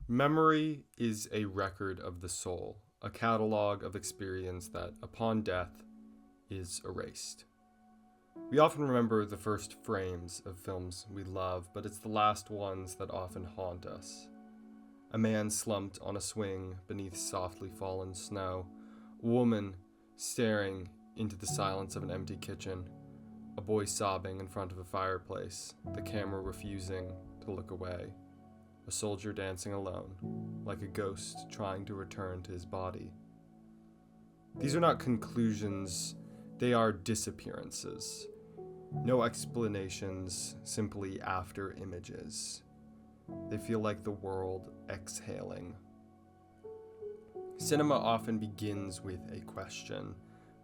Memory is a record of the soul, a catalog of experience that, upon death, is erased. We often remember the first frames of films we love, but it's the last ones that often haunt us. A man slumped on a swing beneath softly fallen snow, a woman staring into the silence of an empty kitchen, a boy sobbing in front of a fireplace, the camera refusing to look away. A soldier dancing alone, like a ghost trying to return to his body. These are not conclusions, they are disappearances. No explanations, simply after images. They feel like the world exhaling. Cinema often begins with a question,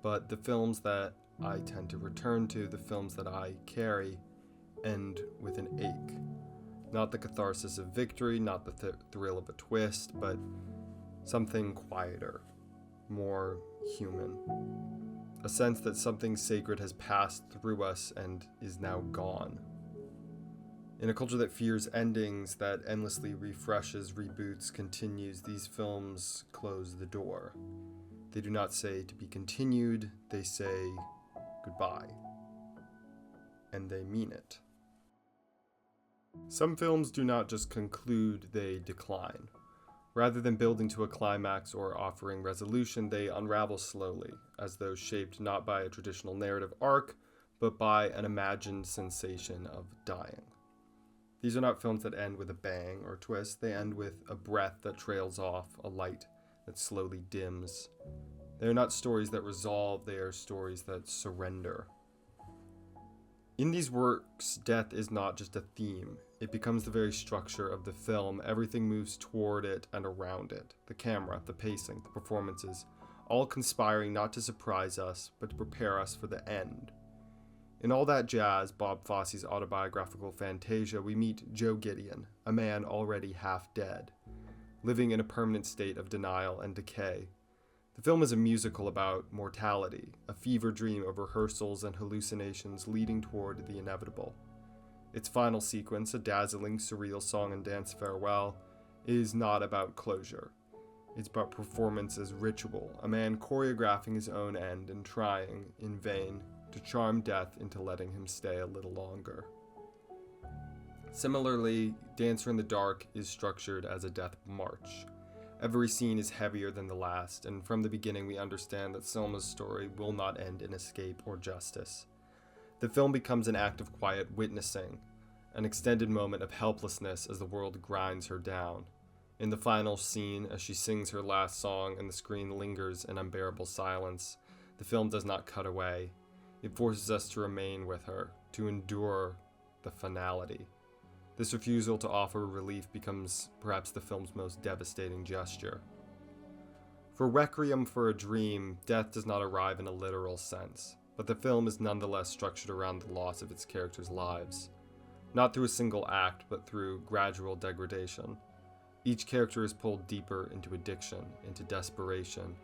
but the films that I tend to return to, the films that I carry, end with an ache. Not the catharsis of victory, not the thrill of a twist, but something quieter, more human. A sense that something sacred has passed through us and is now gone. In a culture that fears endings, that endlessly refreshes, reboots, continues, these films close the door. They do not say to be continued, they say goodbye. And they mean it. Some films do not just conclude, they decline. Rather than building to a climax or offering resolution, they unravel slowly, as though shaped not by a traditional narrative arc, but by an imagined sensation of dying. These are not films that end with a bang or twist, they end with a breath that trails off, a light that slowly dims. They are not stories that resolve, they are stories that surrender. In these works, death is not just a theme. It becomes the very structure of the film. Everything moves toward it and around it. The camera, the pacing, the performances, all conspiring not to surprise us, but to prepare us for the end. In All That Jazz, Bob Fosse's autobiographical fantasia, we meet Joe Gideon, a man already half dead, living in a permanent state of denial and decay. The film is a musical about mortality, a fever dream of rehearsals and hallucinations leading toward the inevitable. Its final sequence, a dazzling, surreal song and dance farewell, is not about closure. It's about performance as ritual, a man choreographing his own end and trying, in vain, to charm death into letting him stay a little longer. Similarly, Dancer in the Dark is structured as a death march. Every scene is heavier than the last, and from the beginning we understand that Selma's story will not end in escape or justice. The film becomes an act of quiet witnessing, an extended moment of helplessness as the world grinds her down. In the final scene, as she sings her last song and the screen lingers in unbearable silence, the film does not cut away. It forces us to remain with her, to endure the finality. This refusal to offer relief becomes perhaps the film's most devastating gesture. For Requiem for a Dream, death does not arrive in a literal sense, but the film is nonetheless structured around the loss of its characters' lives. Not through a single act, but through gradual degradation. Each character is pulled deeper into addiction, into desperation,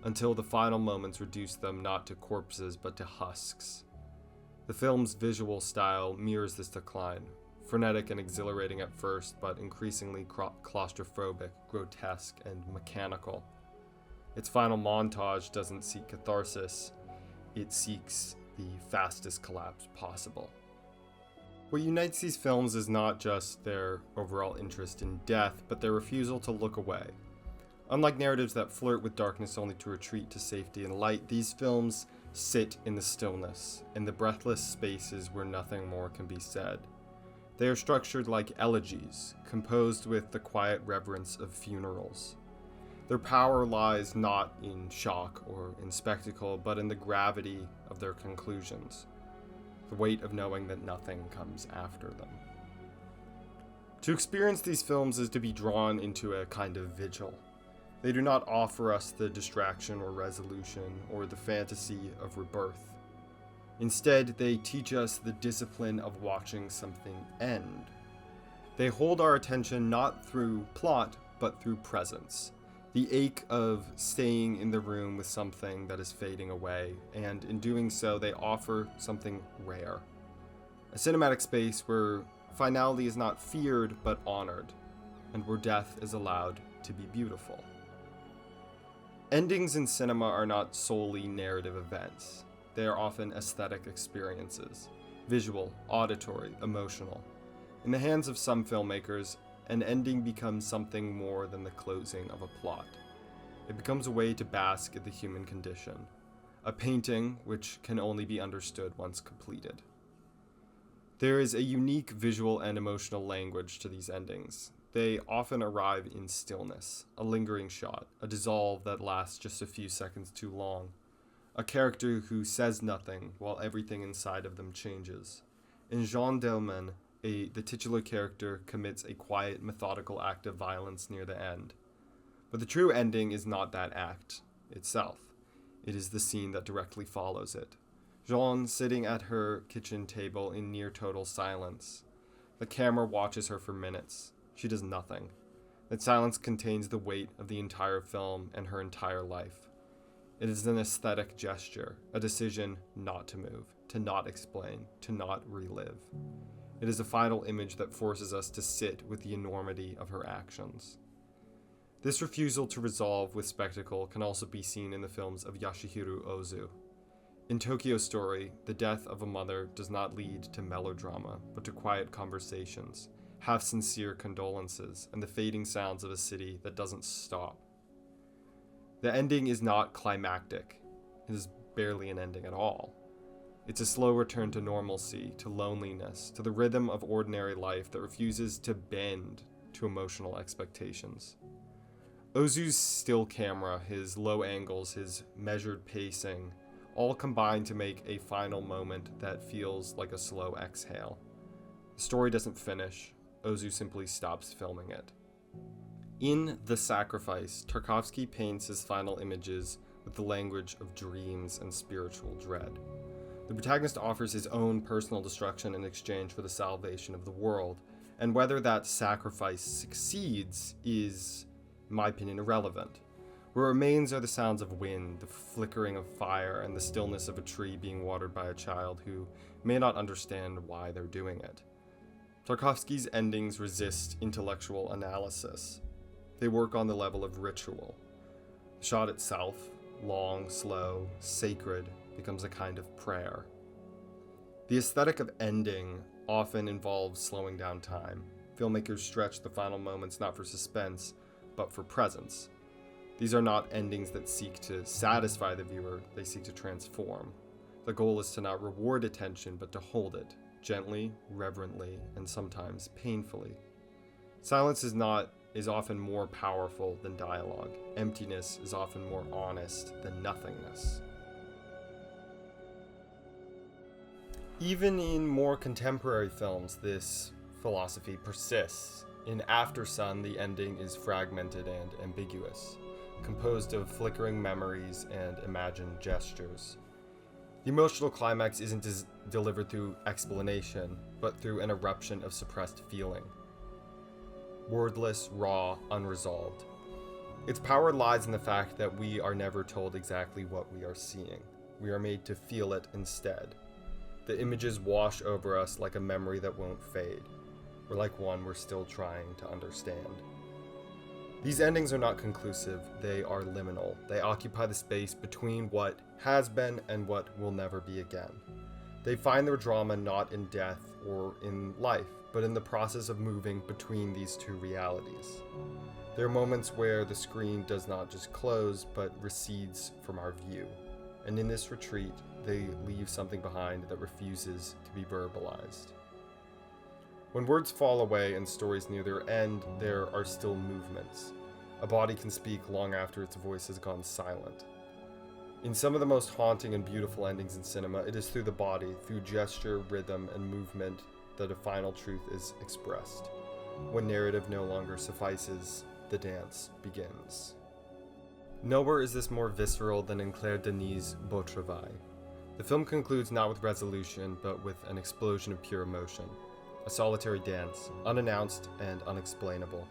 until the final moments reduce them not to corpses but to husks. The film's visual style mirrors this decline, frenetic and exhilarating at first, but increasingly claustrophobic, grotesque, and mechanical. Its final montage doesn't seek catharsis, it seeks the fastest collapse possible. What unites these films is not just their overall interest in death, but their refusal to look away. Unlike narratives that flirt with darkness only to retreat to safety and light, these films sit in the stillness, in the breathless spaces where nothing more can be said. They are structured like elegies, composed with the quiet reverence of funerals. Their power lies not in shock or in spectacle, but in the gravity of their conclusions, the weight of knowing that nothing comes after them. To experience these films is to be drawn into a kind of vigil. They do not offer us the distraction or resolution or the fantasy of rebirth. Instead, they teach us the discipline of watching something end. They hold our attention not through plot, but through presence. The ache of staying in the room with something that is fading away, and in doing so, they offer something rare. A cinematic space where finality is not feared, but honored. and where death is allowed to be beautiful. Endings in cinema are not solely narrative events. They are often aesthetic experiences, visual, auditory, emotional. In the hands of some filmmakers, an ending becomes something more than the closing of a plot. It becomes a way to bask in the human condition, a painting which can only be understood once completed. There is a unique visual and emotional language to these endings. They often arrive in stillness, a lingering shot, a dissolve that lasts just a few seconds too long, a character who says nothing while everything inside of them changes. In Jeanne Dielman, the titular character commits a quiet, methodical act of violence near the end. But the true ending is not that act itself. It is the scene that directly follows it. Jeanne sitting at her kitchen table in near total silence. The camera watches her for minutes. She does nothing. That silence contains the weight of the entire film and her entire life. It is an aesthetic gesture, a decision not to move, to not explain, to not relive. It is a final image that forces us to sit with the enormity of her actions. This refusal to resolve with spectacle can also be seen in the films of Yasuhiro Ozu. In Tokyo Story, the death of a mother does not lead to melodrama, but to quiet conversations, half-sincere condolences, and the fading sounds of a city that doesn't stop. The ending is not climactic. It is barely an ending at all. It's a slow return to normalcy, to loneliness, to the rhythm of ordinary life that refuses to bend to emotional expectations. Ozu's still camera, his low angles, his measured pacing, all combine to make a final moment that feels like a slow exhale. The story doesn't finish. Ozu simply stops filming it. In The Sacrifice, Tarkovsky paints his final images with the language of dreams and spiritual dread. The protagonist offers his own personal destruction in exchange for the salvation of the world, and whether that sacrifice succeeds is, in my opinion, irrelevant. What remains are the sounds of wind, the flickering of fire, and the stillness of a tree being watered by a child who may not understand why they're doing it. Tarkovsky's endings resist intellectual analysis. They work on the level of ritual. The shot itself, long, slow, sacred, becomes a kind of prayer. The aesthetic of ending often involves slowing down time. Filmmakers stretch the final moments not for suspense, but for presence. These are not endings that seek to satisfy the viewer, they seek to transform. The goal is to not reward attention, but to hold it, gently, reverently, and sometimes painfully. Silence is often more powerful than dialogue. Emptiness is often more honest than nothingness. Even in more contemporary films, this philosophy persists. In Aftersun, the ending is fragmented and ambiguous, composed of flickering memories and imagined gestures. The emotional climax isn't delivered through explanation, but through an eruption of suppressed feeling. Wordless, raw, unresolved. Its power lies in the fact that we are never told exactly what we are seeing. We are made to feel it instead. The images wash over us like a memory that won't fade, or like one we're still trying to understand. These endings are not conclusive, they are liminal. They occupy the space between what has been and what will never be again. They find their drama not in death or in life, but in the process of moving between these two realities. There are moments where the screen does not just close, but recedes from our view. And in this retreat, they leave something behind that refuses to be verbalized. When words fall away and stories near their end, there are still movements. A body can speak long after its voice has gone silent. In some of the most haunting and beautiful endings in cinema, it is through the body, through gesture, rhythm, and movement that a final truth is expressed. When narrative no longer suffices, the dance begins. Nowhere is this more visceral than in Claire Denis' Beau Travail. The film concludes not with resolution, but with an explosion of pure emotion. A solitary dance, unannounced and unexplainable.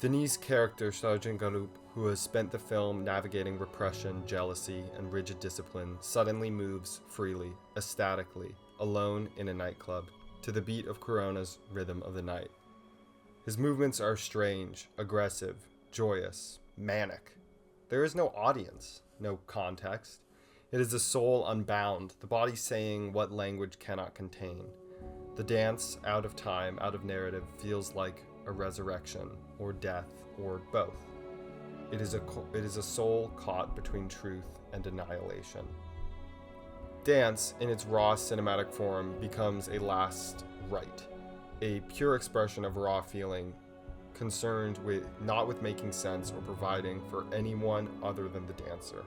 Denis' character, Sergeant Galoup, who has spent the film navigating repression, jealousy, and rigid discipline, suddenly moves freely, ecstatically, alone in a nightclub, to the beat of Corona's Rhythm of the Night. His movements are strange, aggressive, joyous, manic. There is no audience, no context. It is the soul unbound, the body saying what language cannot contain. The dance, out of time, out of narrative, feels like a resurrection, or death, or both. It is a soul caught between truth and annihilation. Dance, in its raw cinematic form, becomes a last rite, a pure expression of raw feeling, concerned not with making sense or providing for anyone other than the dancer.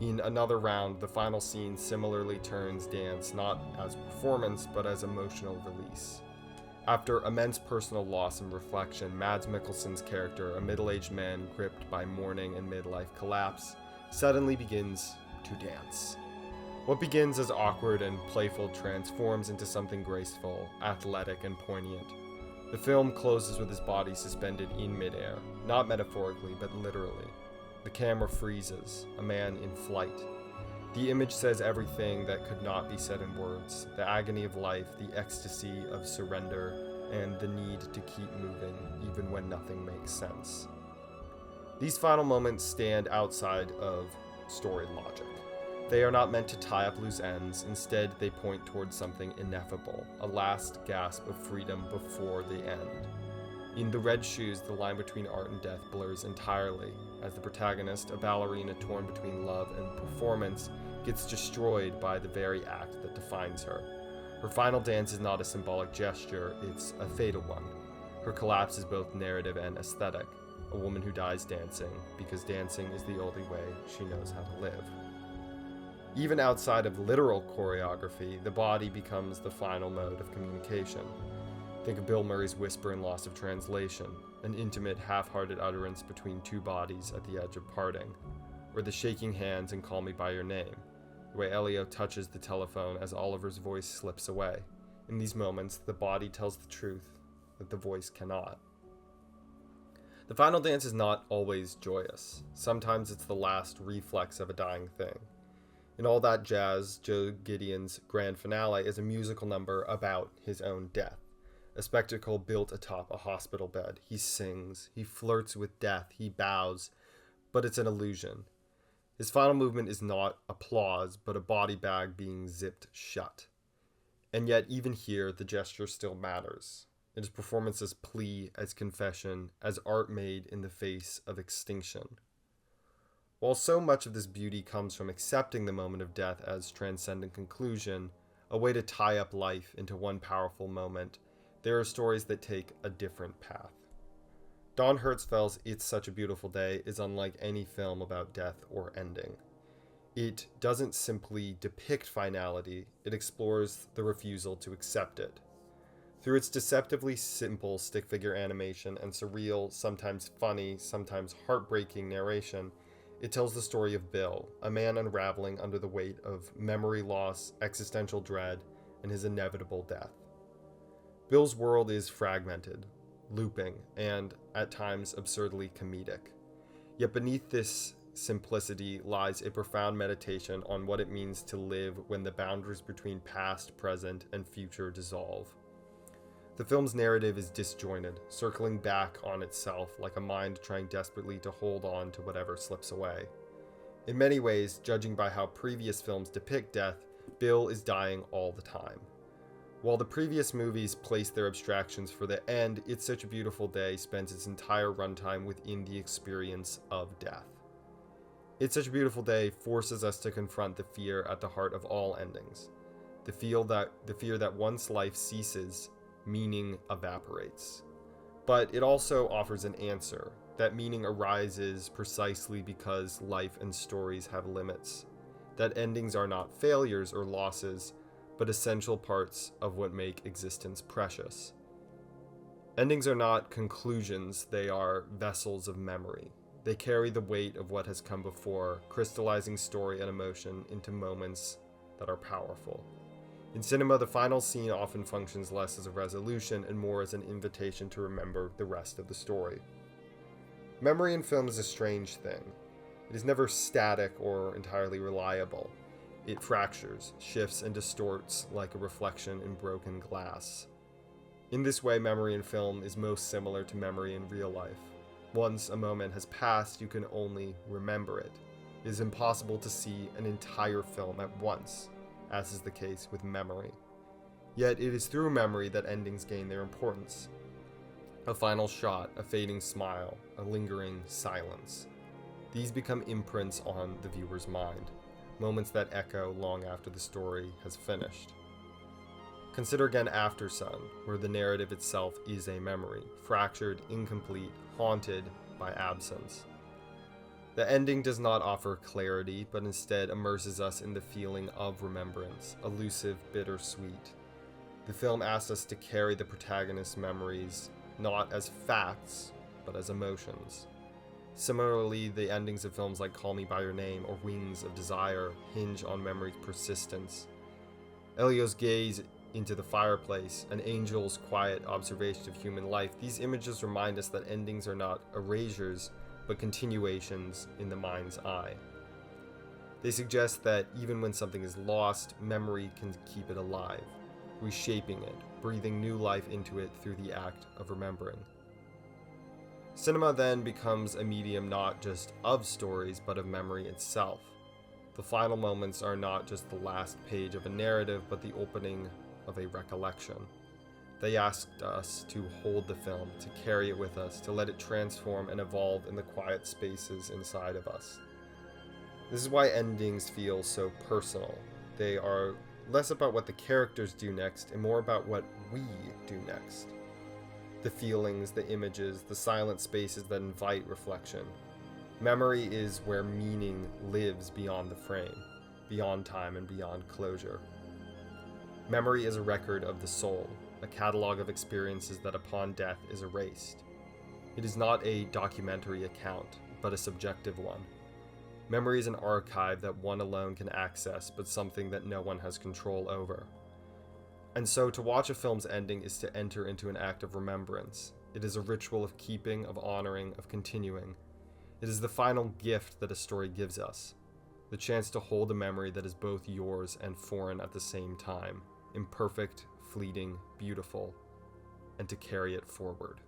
In Another Round, the final scene similarly turns dance not as performance, but as emotional release. After immense personal loss and reflection, Mads Mikkelsen's character, a middle-aged man gripped by mourning and midlife collapse, suddenly begins to dance. What begins as awkward and playful transforms into something graceful, athletic, and poignant. The film closes with his body suspended in midair, not metaphorically, but literally. The camera freezes, a man in flight. The image says everything that could not be said in words, the agony of life, the ecstasy of surrender, and the need to keep moving, even when nothing makes sense. These final moments stand outside of story logic. They are not meant to tie up loose ends, instead they point towards something ineffable, a last gasp of freedom before the end. In The Red Shoes, the line between art and death blurs entirely, as the protagonist, a ballerina torn between love and performance, gets destroyed by the very act that defines her. Her final dance is not a symbolic gesture, it's a fatal one. Her collapse is both narrative and aesthetic, a woman who dies dancing, because dancing is the only way she knows how to live. Even outside of literal choreography, the body becomes the final mode of communication. Think of Bill Murray's whisper in Lost of Translation, an intimate, half-hearted utterance between two bodies at the edge of parting, or the shaking hands in Call Me By Your Name, the way Elio touches the telephone as Oliver's voice slips away. In these moments, the body tells the truth that the voice cannot. The final dance is not always joyous. Sometimes it's the last reflex of a dying thing. In All That Jazz, Joe Gideon's grand finale is a musical number about his own death. A spectacle built atop a hospital bed. He sings, he flirts with death, he bows, but it's an illusion. His final movement is not applause, but a body bag being zipped shut. And yet, even here, the gesture still matters. It is performance as plea, as confession, as art made in the face of extinction. While so much of this beauty comes from accepting the moment of death as transcendent conclusion, a way to tie up life into one powerful moment, there are stories that take a different path. Don Hertzfeldt's It's Such a Beautiful Day is unlike any film about death or ending. It doesn't simply depict finality, it explores the refusal to accept it. Through its deceptively simple stick figure animation and surreal, sometimes funny, sometimes heartbreaking narration, it tells the story of Bill, a man unraveling under the weight of memory loss, existential dread, and his inevitable death. Bill's world is fragmented, looping, and, at times, absurdly comedic. Yet beneath this simplicity lies a profound meditation on what it means to live when the boundaries between past, present, and future dissolve. The film's narrative is disjointed, circling back on itself like a mind trying desperately to hold on to whatever slips away. In many ways, judging by how previous films depict death, Bill is dying all the time. While the previous movies place their abstractions for the end, It's Such a Beautiful Day spends its entire runtime within the experience of death. It's Such a Beautiful Day forces us to confront the fear at the heart of all endings. The fear that once life ceases, meaning evaporates. But it also offers an answer. That meaning arises precisely because life and stories have limits. That endings are not failures or losses, but essential parts of what make existence precious. Endings are not conclusions, they are vessels of memory. They carry the weight of what has come before, crystallizing story and emotion into moments that are powerful. In cinema, the final scene often functions less as a resolution and more as an invitation to remember the rest of the story. Memory in film is a strange thing. It is never static or entirely reliable. It fractures, shifts, and distorts like a reflection in broken glass. In this way, memory in film is most similar to memory in real life. Once a moment has passed, you can only remember it. It is impossible to see an entire film at once, as is the case with memory. Yet it is through memory that endings gain their importance. A final shot, a fading smile, a lingering silence. These become imprints on the viewer's mind, moments that echo long after the story has finished. Consider again Aftersun, where the narrative itself is a memory, fractured, incomplete, haunted by absence. The ending does not offer clarity, but instead immerses us in the feeling of remembrance, elusive, bittersweet. The film asks us to carry the protagonist's memories not as facts, but as emotions. Similarly, the endings of films like Call Me By Your Name or Wings of Desire hinge on memory's persistence. Elio's gaze into the fireplace, an angel's quiet observation of human life, these images remind us that endings are not erasures, but continuations in the mind's eye. They suggest that even when something is lost, memory can keep it alive, reshaping it, breathing new life into it through the act of remembering. Cinema then becomes a medium not just of stories, but of memory itself. The final moments are not just the last page of a narrative, but the opening of a recollection. They asked us to hold the film, to carry it with us, to let it transform and evolve in the quiet spaces inside of us. This is why endings feel so personal. They are less about what the characters do next and more about what we do next. The feelings, the images, the silent spaces that invite reflection. Memory is where meaning lives beyond the frame, beyond time and beyond closure. Memory is a record of the soul, a catalog of experiences that upon death is erased. It is not a documentary account, but a subjective one. Memory is an archive that one alone can access, but something that no one has control over. And so to watch a film's ending is to enter into an act of remembrance. It is a ritual of keeping, of honoring, of continuing. It is the final gift that a story gives us, the chance to hold a memory that is both yours and foreign at the same time, imperfect, fleeting, beautiful, and to carry it forward.